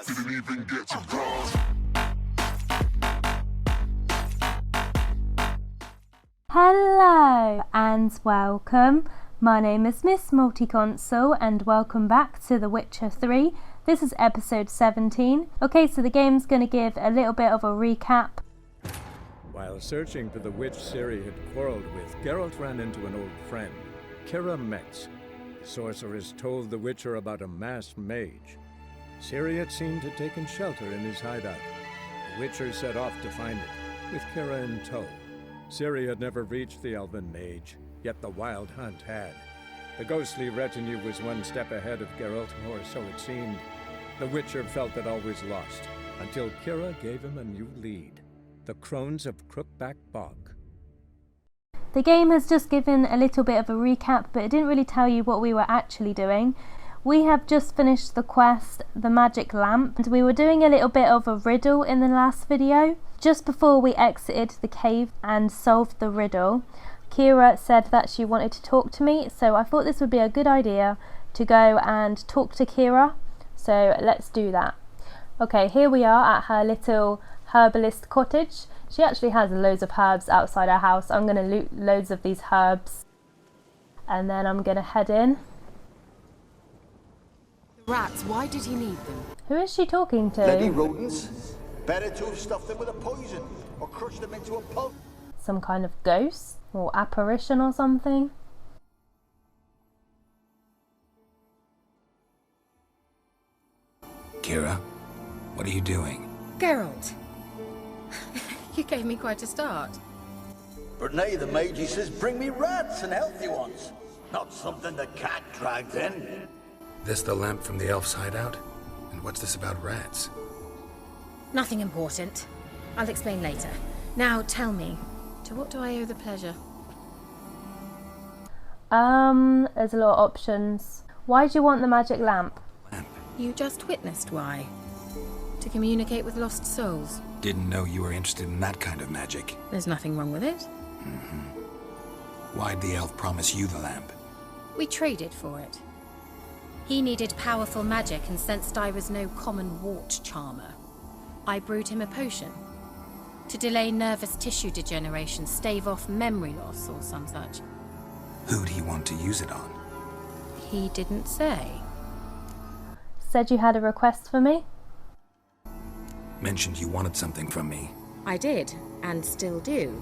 Didn't even get to bronze. Hello and welcome. My name is Miss Multiconsole and welcome back to The Witcher 3. This is episode 17. Okay, so the game's going to give a little bit of a recap. While searching for the witch Ciri had quarreled with, Geralt ran into an old friend, Keria. The sorceress told the Witcher about a masked mage. Ciri had seemed to have taken shelter in his hideout. The Witcher set off to find it, with Kyra in tow. Ciri had never reached the elven mage, yet the wild hunt had. The ghostly retinue was one step ahead of Geralt, or so it seemed. The Witcher felt that all was lost, until Kyra gave him a new lead. The Crones of Crookback Bog. The game has just given a little bit of a recap, but it didn't really tell you what we were actually doing. We have just finished the quest, the magic lamp, and we were doing a little bit of a riddle in the last video. Just before we exited the cave and solved the riddle, Kyra said that she wanted to talk to me, so I thought this would be a good idea to go and talk to Kyra. So let's do that. Okay, here we are at her little herbalist cottage. She actually has loads of herbs outside her house. I'm going to loot loads of these herbs and then I'm going to head in. The rats, why did he need them? Who is she talking to? Bloody rodents. Better to have stuffed them with a poison or crushed them into a pulp. Some kind of ghost or apparition or something. Kyra, what are you doing? Geralt. You gave me quite a start. But nay, the mage, he says, bring me rats and healthy ones. Not something the cat dragged in. This the lamp from the elf's hideout? And what's this about rats? Nothing important. I'll explain later. Now tell me, to what do I owe the pleasure? There's a lot of options. Why do you want the magic lamp? Lamp? You just witnessed why. To communicate with lost souls. Didn't know you were interested in that kind of magic. There's nothing wrong with it. Why'd the elf promise you the lamp? We traded for it. He needed powerful magic and sensed I was no common wart charmer. I brewed him a potion. To delay nervous tissue degeneration, stave off memory loss or some such. Who'd he want to use it on? He didn't say. Said you had a request for me? Mentioned you wanted something from me. I did, and still do.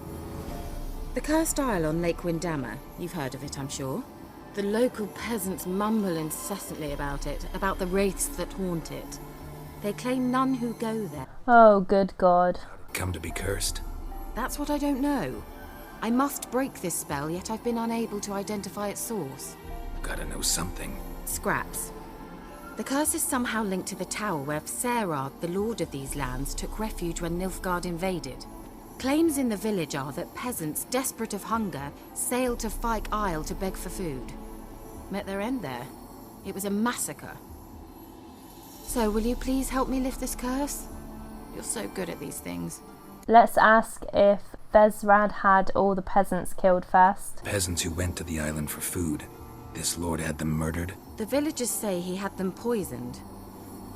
The Cursed Isle on Lake Windammer. You've heard of it, I'm sure. The local peasants mumble incessantly about it, about the wraiths that haunt it. They claim none who go there. Oh, good God. Come to be cursed. That's what I don't know. I must break this spell, yet I've been unable to identify its source. Gotta know something. Scraps. The curse is somehow linked to the tower where Serard, the lord of these lands, took refuge when Nilfgaard invaded. Claims in the village are that peasants, desperate of hunger, sailed to Fyke Isle to beg for food. Met their end there. It was a massacre. So, will you please help me lift this curse? You're so good at these things. Let's ask if Vezrad had all the peasants killed first. Peasants who went to the island for food. This lord had them murdered. The villagers say he had them poisoned.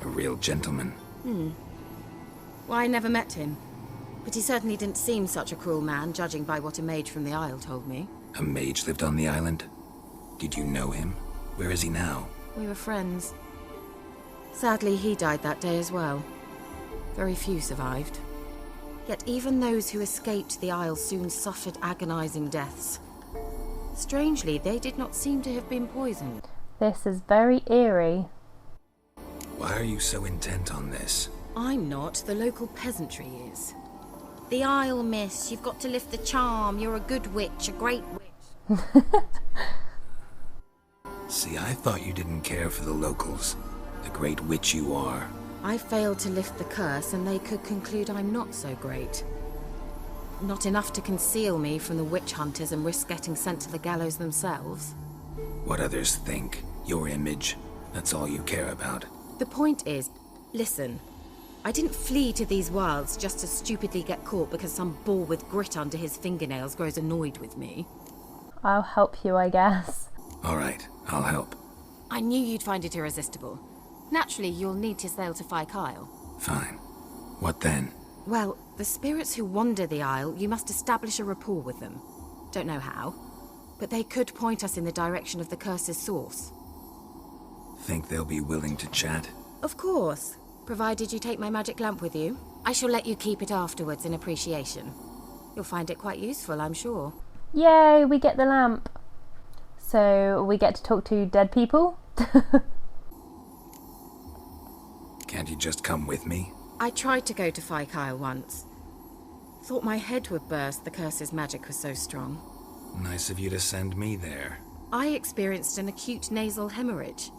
A real gentleman. Well, I never met him. But he certainly didn't seem such a cruel man, judging by what a mage from the Isle told me. A mage lived on the island? Did you know him? Where is he now? We were friends. Sadly, he died that day as well. Very few survived. Yet even those who escaped the Isle soon suffered agonizing deaths. Strangely, they did not seem to have been poisoned. This is very eerie. Why are you so intent on this? I'm not. The local peasantry is. The Isle, miss. You've got to lift the charm. You're a good witch, a great witch. See, I thought you didn't care for the locals. The great witch you are. I failed to lift the curse, and they could conclude I'm not so great. Not enough to conceal me from the witch hunters and risk getting sent to the gallows themselves. What others think, your image, that's all you care about. The point is, listen, I didn't flee to these wilds just to stupidly get caught because some boar with grit under his fingernails grows annoyed with me. I'll help you, I guess. All right, I'll help. I knew you'd find it irresistible. Naturally, you'll need to sail to Fyke. Fine. What then? Well, the spirits who wander the Isle, you must establish a rapport with them. Don't know how, but they could point us in the direction of the curse's source. Think they'll be willing to chat? Of course, provided you take my magic lamp with you. I shall let you keep it afterwards in appreciation. You'll find it quite useful, I'm sure. Yay, we get the lamp. So we get to talk to dead people? Can't you just come with me? I tried to go to Fyke once. Thought my head would burst, the curse's magic was so strong. Nice of you to send me there. I experienced an acute nasal hemorrhage.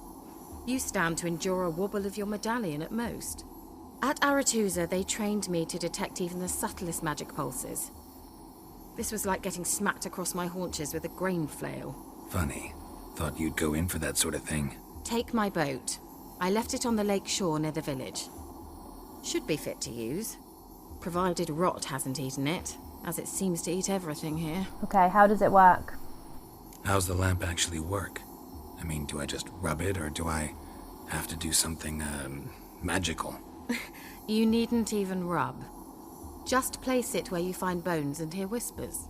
You stand to endure a wobble of your medallion at most. At Aretusa, they trained me to detect even the subtlest magic pulses. This was like getting smacked across my haunches with a grain flail. Funny. Thought you'd go in for that sort of thing. Take my boat. I left it on the lake shore near the village. Should be fit to use, provided rot hasn't eaten it, as it seems to eat everything here. Okay, how does it work? How's the lamp actually work? I mean, do I just rub it, or do I have to do something, magical? You needn't even rub. Just place it where you find bones and hear whispers.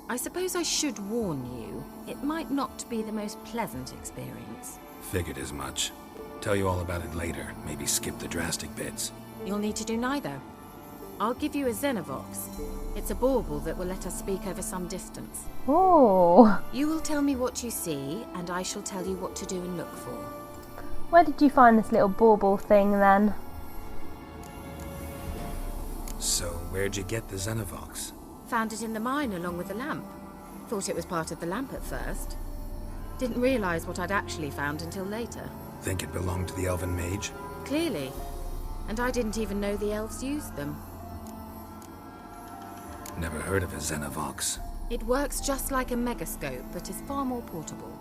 I suppose I should warn you, it might not be the most pleasant experience. Figured as much. Tell you all about it later, maybe skip the drastic bits. You'll need to do neither. I'll give you a Xenovox. It's a bauble that will let us speak over some distance. Oh, You will tell me what you see, and I shall tell you what to do and look for. where did you find this little bauble thing then? So, where'd you get the Xenovox? Found it in the mine along with the lamp. Thought it was part of the lamp at first. Didn't realise what I'd actually found until later. Think it belonged to the elven mage? Clearly. And I didn't even know the elves used them. Never heard of a Xenovox. It works just like a megascope, but is far more portable.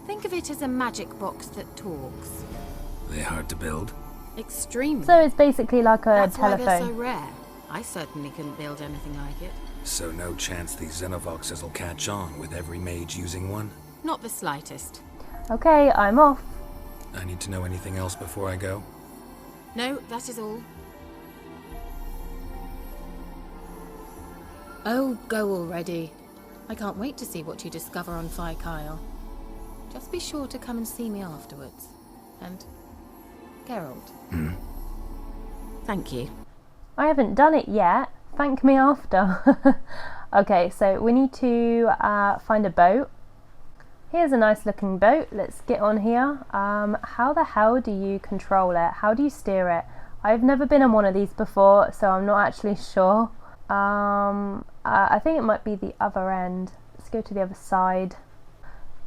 Think of it as a magic box that talks. They hard to build? Extremely. So it's basically like a That's why they're so telephone. rare. I certainly couldn't build anything like it. So no chance these Xenovoxes will catch on with every mage using one? Not the slightest. Okay, I'm off. I need to know anything else before I go? No, that is all. Oh, go already. I can't wait to see what you discover on Fyke. Just be sure to come and see me afterwards. And Geralt. Thank you. I haven't done it yet. Thank me after. Okay, so we need to find a boat. Here's a nice looking boat. Let's get on here. How the hell do you control it? How do you steer it? I've never been on one of these before, so I'm not actually sure. I think it might be the other end. Let's go to the other side.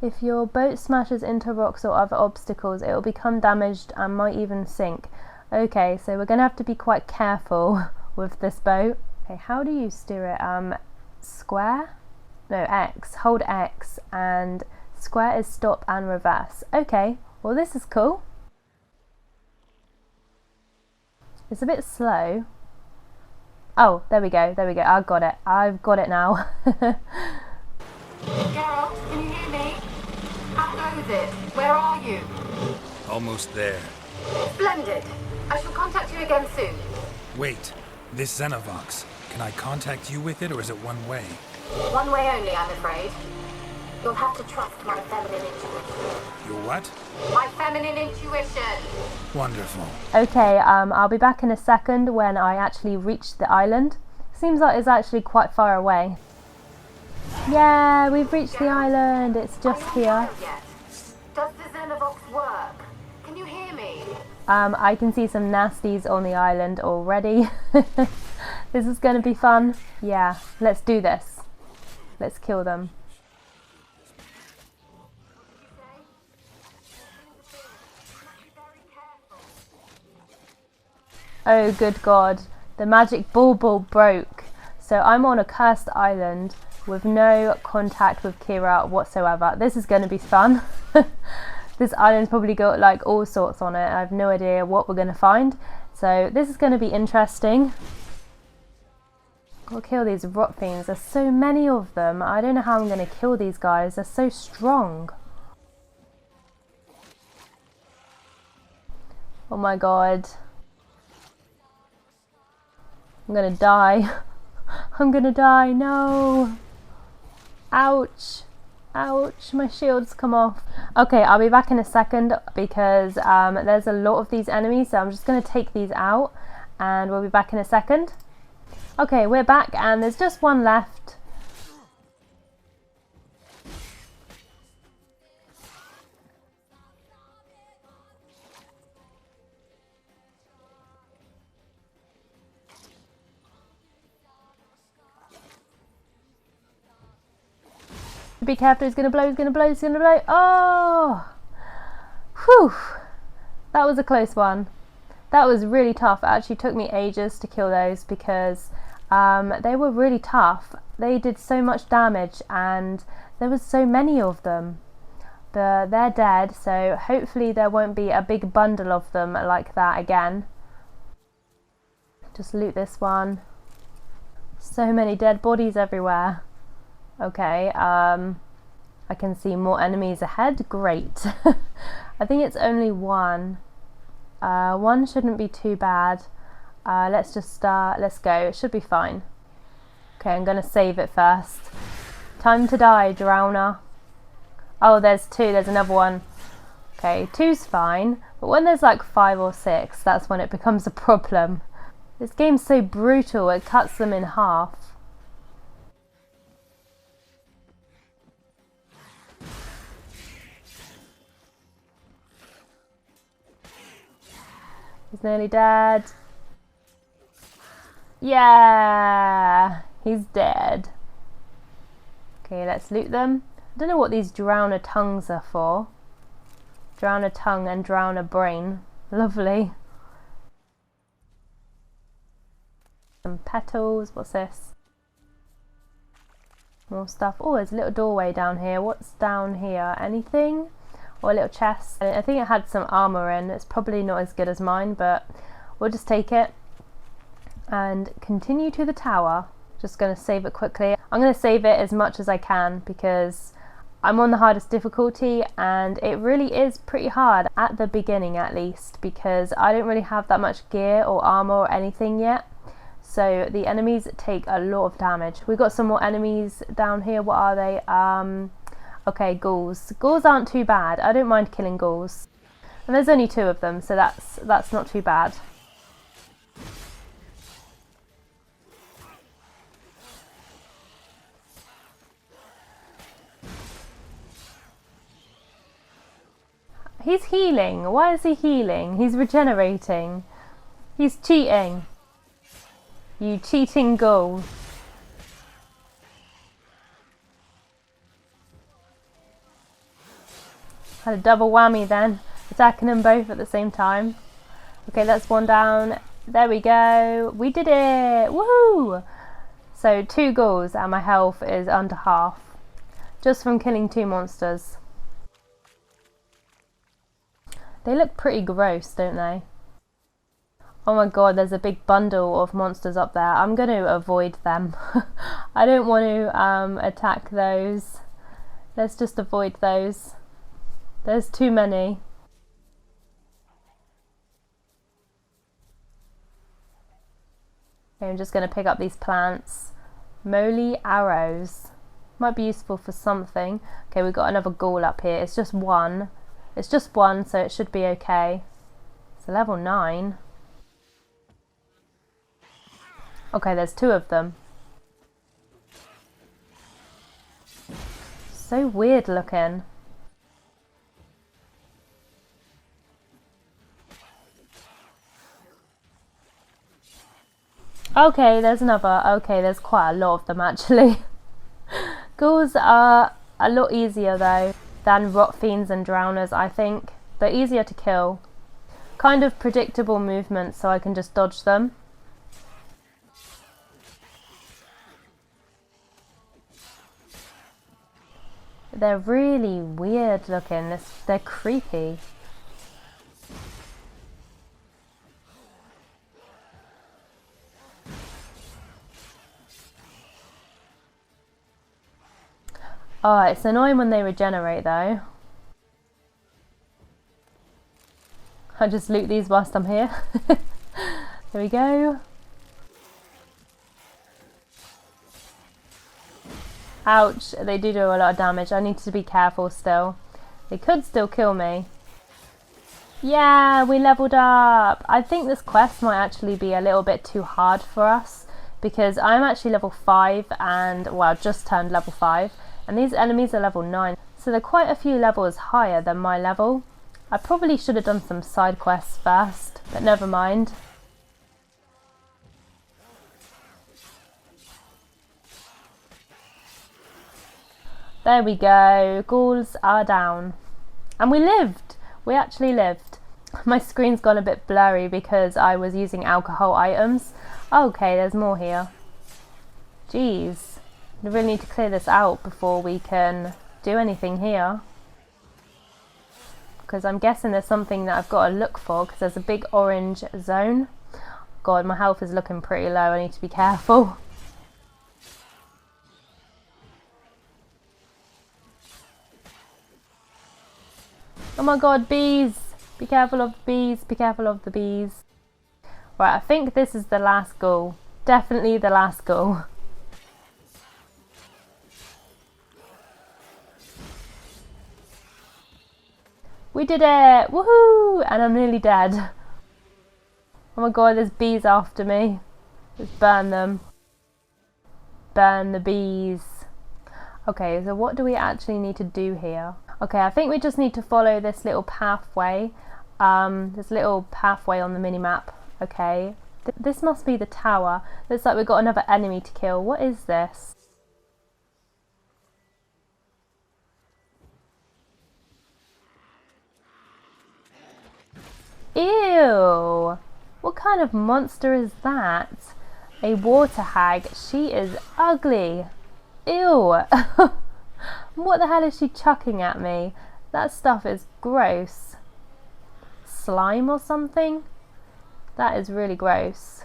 If your boat smashes into rocks or other obstacles, it will become damaged and might even sink. Okay, so we're going to have to be quite careful with this boat. Okay, how do you steer it? Square? No, X. Hold X, and square is stop and reverse. Okay, well this is cool. It's a bit slow. Oh, there we go, there we go. I've got it now. Geralt, can you hear me? How goes it? Where are you? Almost there. Splendid. I shall contact you again soon. Wait, this Xenovox. Can I contact you with it, or is it one way? One way only, I'm afraid. You'll have to trust my feminine intuition. Your what? My feminine intuition! Wonderful. Okay, I'll be back in a second when I actually reach the island. Seems like it's actually quite far away. Yeah, we've reached the island. It's just Are you here. on fire yet? Does the Xenovox work? Can you hear me? I can see some nasties on the island already. This is going to be fun. Yeah, let's do this. Let's kill them. Oh, good God. The magic bauble broke. So I'm on a cursed island with no contact with Keria whatsoever. This is going to be fun. This island's probably got like all sorts on it. I have no idea what we're going to find. So this is going to be interesting. Gotta kill these rot fiends. There's so many of them. I don't know how I'm going to kill these guys. They're so strong. Oh my god. I'm gonna die. I'm gonna die, no. Ouch. Ouch, my shield's come off. Okay, I'll be back in a second because there's a lot of these enemies, so I'm just gonna take these out and we'll be back in a second. Okay, we're back and there's just one left. Be careful, it's gonna blow, it's gonna blow, it's gonna blow. Oh! Whew! That was a close one. That was really tough. It actually took me ages to kill those because they were really tough. They did so much damage and there was so many of them. They're dead, so hopefully there won't be a big bundle of them like that again. Just loot this one. So many dead bodies everywhere. Okay, I can see more enemies ahead. Great. I think it's only one. One shouldn't be too bad. Let's just start. Let's go. It should be fine. Okay, I'm gonna save it first. Time to die, Drowner. Oh, there's two. There's another one. Okay, two's fine. But when there's like 5 or 6, that's when it becomes a problem. This game's so brutal. It cuts them in half. He's nearly dead. Yeah, he's dead. Okay, let's loot them. I don't know what these drowner tongues are for. Drowner tongue and drowner brain. Lovely. Some petals. What's this? More stuff. Oh, there's a little doorway down here. What's down here? Anything? Or a little chest. I think it had some armor in. It's probably not as good as mine, but we'll just take it and continue to the tower. Just going to save it quickly. I'm going to save it as much as I can because I'm on the hardest difficulty and it really is pretty hard at the beginning, at least, because I don't really have that much gear or armor or anything yet. So the enemies take a lot of damage. We've got some more enemies down here. What are they? Okay, ghouls. Ghouls aren't too bad. I don't mind killing ghouls. And there's only 2 of them, so that's not too bad. He's healing. Why is he healing? He's regenerating. He's cheating. You cheating ghoul. Had a double whammy then, attacking them both at the same time. Okay, that's one down. There we go. We did it. Woohoo! So 2 ghouls and my health is under half. Just from killing 2 monsters. They look pretty gross, don't they? Oh my god, there's a big bundle of monsters up there. I'm going to avoid them. I don't want to attack those. Let's just avoid those. There's too many. Okay, I'm just going to pick up these plants. Moly arrows. Might be useful for something. Okay, we've got another ghoul up here. It's just one. It's just one, so it should be okay. It's a level 9. Okay, there's 2 of them. So weird looking. Okay, there's another. Okay, there's quite a lot of them actually. Ghouls are a lot easier though than rot fiends and drowners, I think. They're easier to kill. Kind of predictable movements, so I can just dodge them. They're really weird looking. They're creepy. Oh, it's annoying when they regenerate though. I'll just loot these whilst I'm here. There we go. Ouch, they do a lot of damage. I need to be careful still. They could still kill me. Yeah, we leveled up. I think this quest might actually be a little bit too hard for us because I'm actually level 5 and, well, just turned level 5 and these enemies are level 9. So they're quite a few levels higher than my level. I probably should have done some side quests first, but never mind. There we go, ghouls are down. And we lived! We actually lived. My screen's gone a bit blurry because I was using alcohol items. Okay, there's more here. Jeez. We really need to clear this out before we can do anything here. Because I'm guessing there's something that I've got to look for because there's a big orange zone. God, my health is looking pretty low. I need to be careful. Oh my god, bees! Be careful of the bees, be careful of the bees. Right, I think this is the last goal. Definitely the last goal. We did it! Woohoo! And I'm nearly dead. Oh my god, there's bees after me. Just burn them. Burn the bees. Okay, so what do we actually need to do here? Okay, I think we just need to follow this little pathway. This little pathway on the minimap. Okay. This must be the tower. Looks like we've got another enemy to kill. What is this? Ew! What kind of monster is that? A water hag. She is ugly. Ew! What the hell is she chucking at me? That stuff is gross. Slime or something? That is really gross.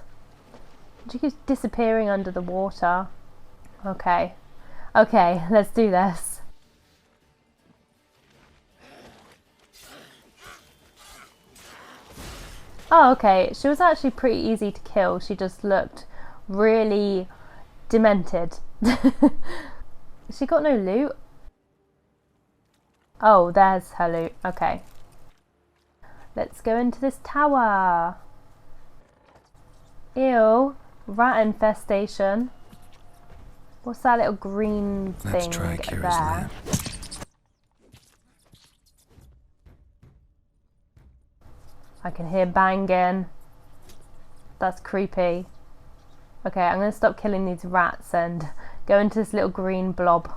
She keeps disappearing under the water. Okay. Okay, let's do this. Oh, okay. She was actually pretty easy to kill. She just looked really demented. She got no loot? Oh, there's her loot. Okay. Let's go into this tower. Ew. Rat infestation. What's that little green thing Let's try Kyra's there? lamp. I can hear banging. That's creepy. Okay, I'm going to stop killing these rats and go into this little green blob.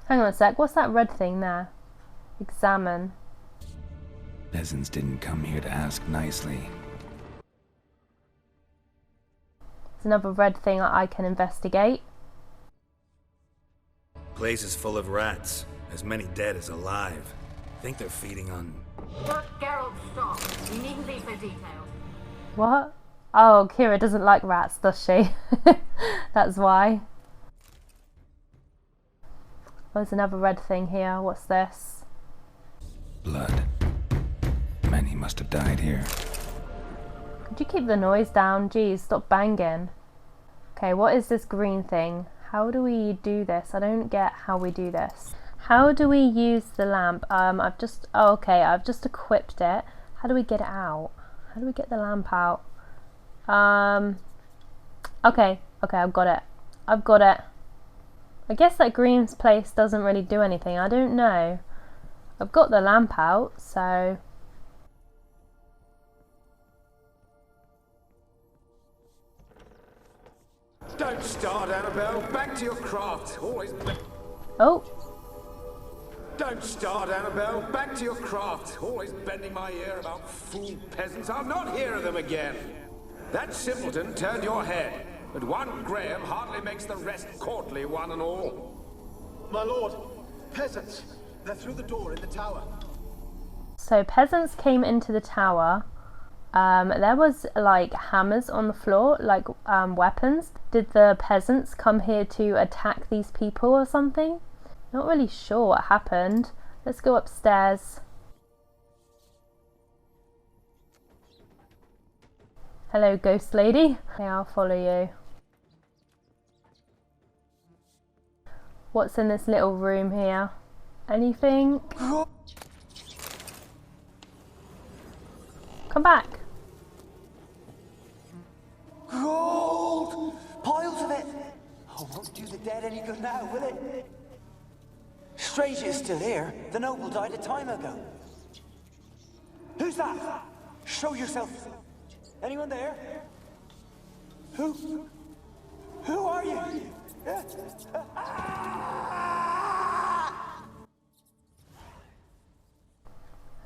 Hang on a sec, what's that red thing there? Examine. Peasants didn't come here to ask nicely. There's another red thing I can investigate. Place is full of rats. As many dead as alive. Think they're feeding on... Look, Geralt, stop. You needn't be so detailed. What? Oh, Keria doesn't like rats, does she? That's why. There's another red thing here. What's this? Blood. Many must have died here. Could you keep the noise down? Jeez, stop banging. Okay, what is this green thing? How do we do this? I don't get how we do this. How do we use the lamp? I've just equipped it. How do we get it out? How do we get the lamp out? Okay, I've got it. I've got it. I guess that green's place doesn't really do anything. I don't know. I've got the lamp out, so... Don't start, Annabelle. Back to your craft. Always... Oh. Don't start, Annabelle. Back to your craft. Always bending my ear about fool peasants. I'll not hear of them again. That simpleton turned your head, but one Graham hardly makes the rest courtly, one and all. My lord, peasants. They're through the door in the tower. So peasants came into the tower. There was like hammers on the floor, like weapons. Did the peasants come here to attack these people or something? Not really sure what happened. Let's go upstairs. Hello, ghost lady. Okay, I'll follow you. What's in this little room here? Anything? Come back. Gold! Piles of it! Oh, won't do the dead any good now, will it? Strange it's still here. The noble died a time ago. Who's that? Show yourself. Anyone there? Who are you?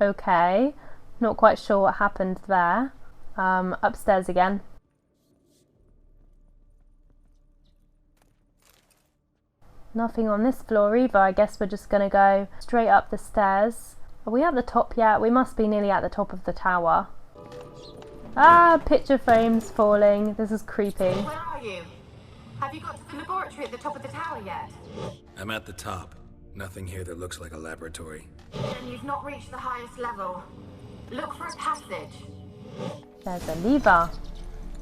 Okay. Not quite sure what happened there. Upstairs again. Nothing on this floor either. I guess we're just gonna go straight up the stairs. Are we at the top yet? We must be nearly at the top of the tower. Ah, picture frames falling. This is creepy. Where are you? Have you got to the laboratory at the top of the tower yet? I'm at the top. Nothing here that looks like a laboratory. Then you've not reached the highest level. Look for a passage. There's a lever,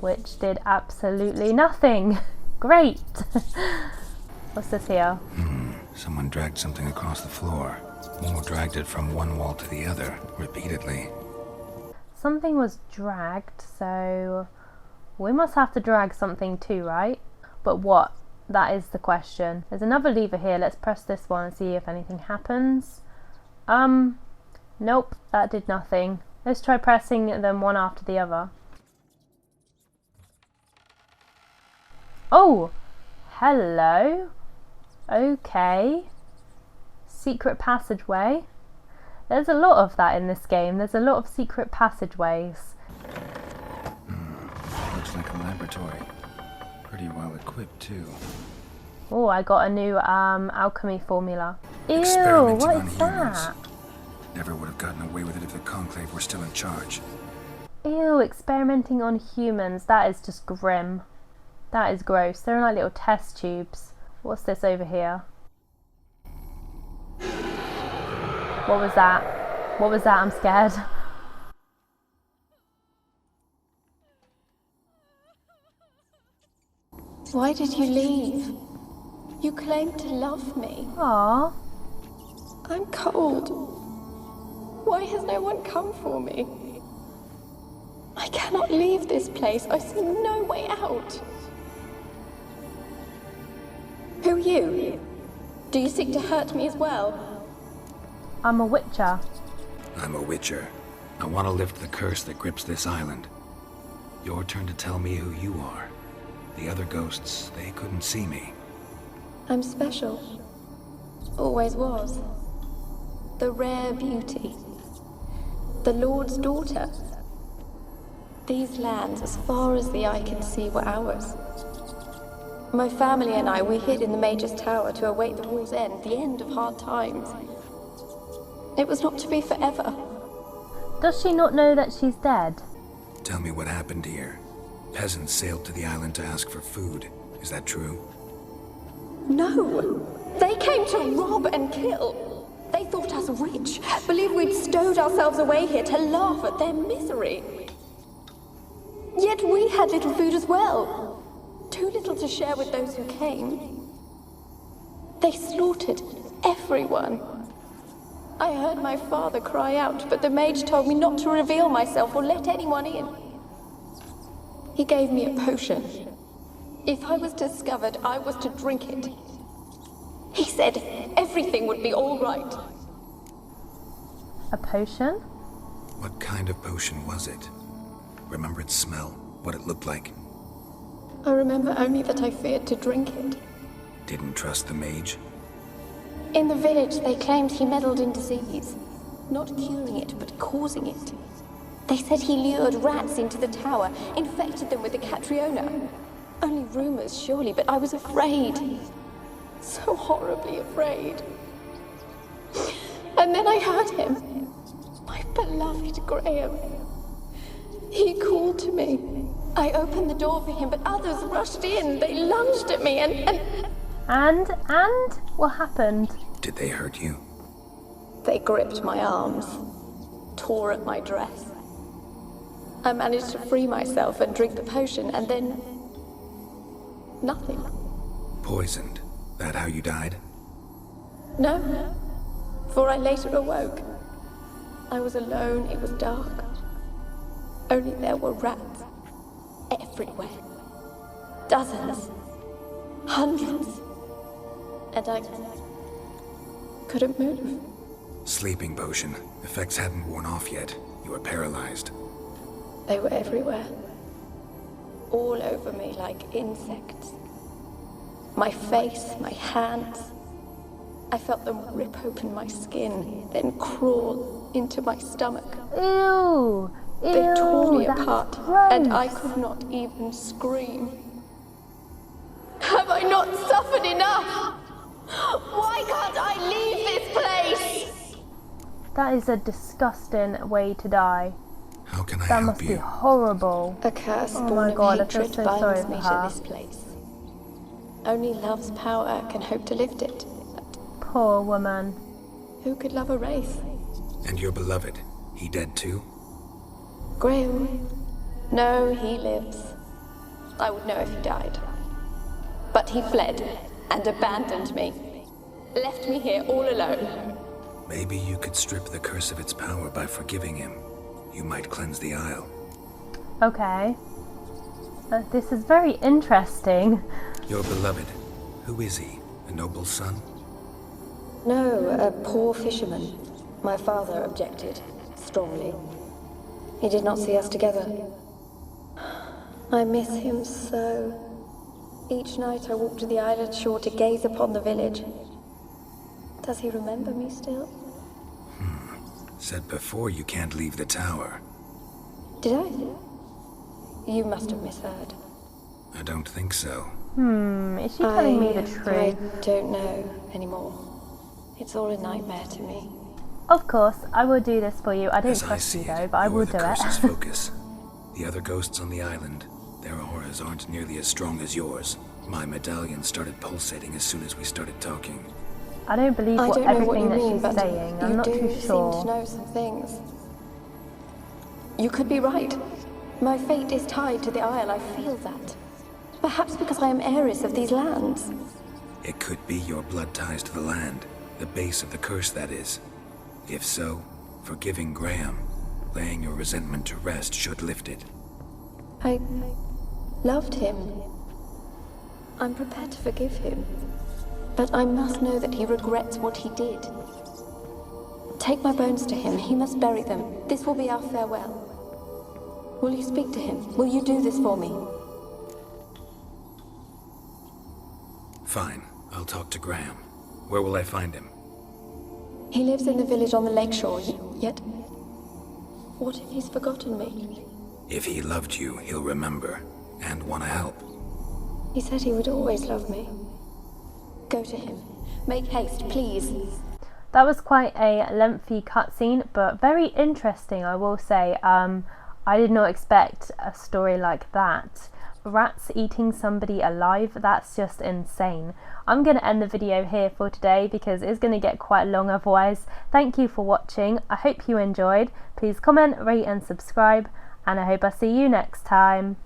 which did absolutely nothing. Great. What's this here? Someone dragged something across the floor. More dragged it from one wall to the other, repeatedly. Something was dragged, so we must have to drag something too, right? But what? That is the question. There's another lever here. Let's press this one and see if anything happens. Nope, that did nothing. Let's try pressing them one after the other. Oh, hello. Okay. Secret passageway. There's a lot of that in this game. There's a lot of secret passageways. Looks like a laboratory. Pretty well equipped too. Oh, I got a new alchemy formula. Ew, Experimenting what on is humans. that? Never would have gotten away with it if the Conclave were still in charge. Ew, experimenting on humans. That is just grim. That is gross. They're like little test tubes. What's this over here? What was that? What was that? I'm scared. Why did you leave? You claimed to love me. Aww. I'm cold. Why has no one come for me? I cannot leave this place. I see no way out. Who are you? Do you seek to hurt me as well? I'm a witcher. I'm a witcher. I want to lift the curse that grips this island. Your turn to tell me who you are. The other ghosts, they couldn't see me. I'm special. Always was. The rare beauty. The Lord's daughter. These lands, as far as the eye can see, were ours. My family and I, we hid in the Major's Tower to await the war's end, the end of hard times. It was not to be forever. Does she not know that she's dead? Tell me what happened here. Peasants sailed to the island to ask for food. Is that true? No! They came to rob and kill. They thought us rich, believed we'd stowed ourselves away here to laugh at their misery. Yet we had little food as well. Too little to share with those who came. They slaughtered everyone. I heard my father cry out, but the mage told me not to reveal myself or let anyone in. He gave me a potion. If I was discovered, I was to drink it. He said everything would be all right. A potion? What kind of potion was it? Remember its smell? What it looked like? I remember only that I feared to drink it. Didn't trust the mage? In the village, they claimed he meddled in disease. Not curing it, but causing it. They said he lured rats into the tower, infected them with the Catriona. Only rumors, surely, but I was afraid. So horribly afraid. And then I heard him. My beloved Graham. He called to me. I opened the door for him, but others rushed in. They lunged at me And what happened? Did they hurt you? They gripped my arms, tore at my dress. I managed to free myself and drink the potion, and then... nothing. Poisoned. That how you died? No, for I later awoke. I was alone, it was dark. Only there were rats everywhere. Dozens. Hundreds. And I couldn't move. Sleeping potion. Effects hadn't worn off yet. You were paralyzed. They were everywhere. All over me like insects. My face, my hands. I felt them rip open my skin, then crawl into my stomach. Ew! They tore me that's apart, gross. and I could not even scream. Have I not suffered enough? Why can't I leave this place? That is a disgusting way to die. How can I That help must be you? horrible. A curse Oh born my of God, I feel hatred so sorry binds for me her. to this place. Only love's power can hope to lift it. Poor woman. Who could love a wraith? And your beloved, he dead too? Graham? No, he lives. I would know if he died. But he fled and abandoned me. Left me here all alone. Maybe you could strip the curse of its power by forgiving him. You might cleanse the Isle. Okay. This is very interesting. Your beloved, who is he? A noble son? No, a poor fisherman. My father objected, strongly. He did not see us together. I miss him so. Each night I walk to the island shore to gaze upon the village. Does he remember me still? Said before you can't leave the tower. Did I? You must have misheard. I don't think so. Is she telling me the truth? I don't know anymore. It's all a nightmare to me. Of course, I will do this for you. I don't As I trust see you it, though, but I will the do curse's it. focus. The other ghosts on the island, their auras aren't nearly as strong as yours. My medallion started pulsating as soon as we started talking. I don't believe I don't know what you everything that mean, she's but saying. I'm you not do too seem to sure. know some things. You could be right. My fate is tied to the Isle, I feel that. Perhaps because I am heiress of these lands. It could be your blood ties to the land, the base of the curse, that is. If so, forgiving Graham, laying your resentment to rest should lift it. I loved him. I'm prepared to forgive him. But I must know that he regrets what he did. Take my bones to him. He must bury them. This will be our farewell. Will you speak to him? Will you do this for me? Fine, I'll talk to Graham. Where will I find him? He lives in the village on the lakeshore, yet... What if he's forgotten me? If he loved you, he'll remember, and want to help. He said he would always love me. Go to him. Make haste, please. That was quite a lengthy cutscene, but very interesting, I will say. I did not expect a story like that. Rats eating somebody alive, that's just insane. I'm going to end the video here for today because it's going to get quite long otherwise. Thank you for watching. I hope you enjoyed. Please comment, rate and subscribe, and I hope I see you next time.